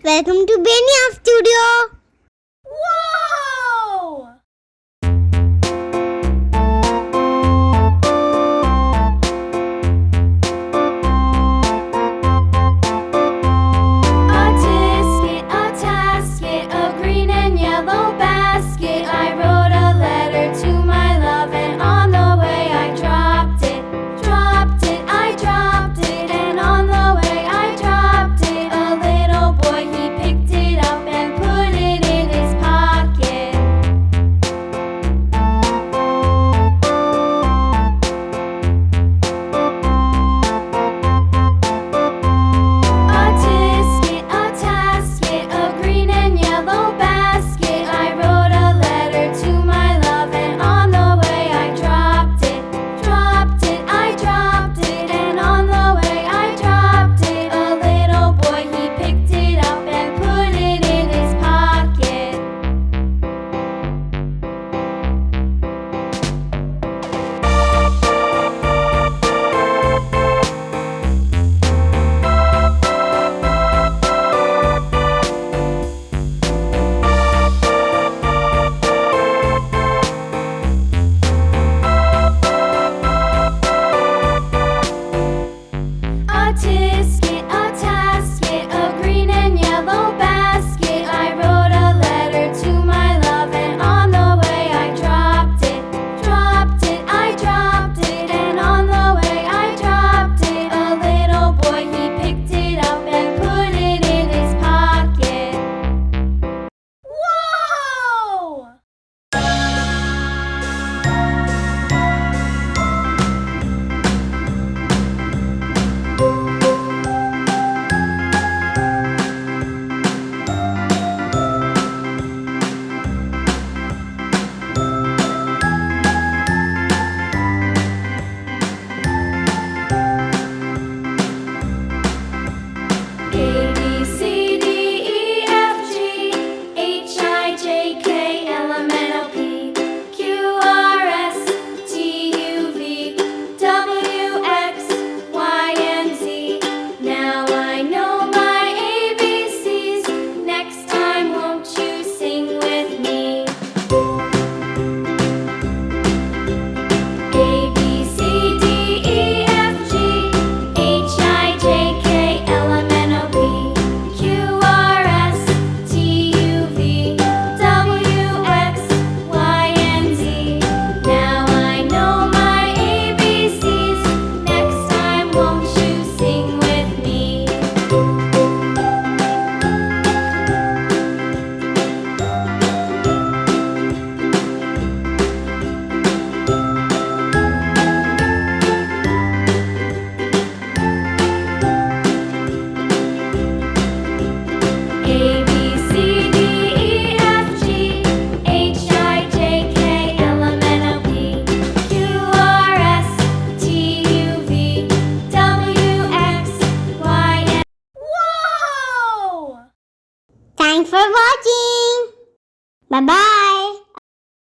welcome to Benia Studio. Whoa! A tisket, a tasket, a green and yellow basket. I wrote a letter to my love, and on the way I dropped it, I dropped it, and on the way I dropped it. A little boy, he picked it up and put it in his pocket. A tisket, a tasket, a green and yellow basket. I wrote a letter to my love, and on the way I dropped it, I dropped it, and on the way I dropped it. A little boy, he picked it up and put it in his pocket. A tisket, a tasket, a green and yellow basket. I wrote a letter to my love, and on the way I dropped it, I dropped it, and on the way I dropped it. A little boy, he picked it up and put it in his pocket. Whoa! A, B, C, D, E, F, G, H, I, J, K, L, M, N, O, P, Q, R, S, T, U, V, W, X, Y, and Z. Now I know my ABCs. Next time, won't you sing with me? A, B, C, D, E, F, G, H, I, J, K, L, M, N, O, P, Q, R, S, T, U, V, W, X, Y, and Z. Now I know my ABCs. Next time, won't you sing with me? A, B, C, D, E, F, G, H, I, J, K, L, M, N, O, P, Q, R, S, T, U, V, W, X, Y, and Whoa! Thanks for watching. Bye bye.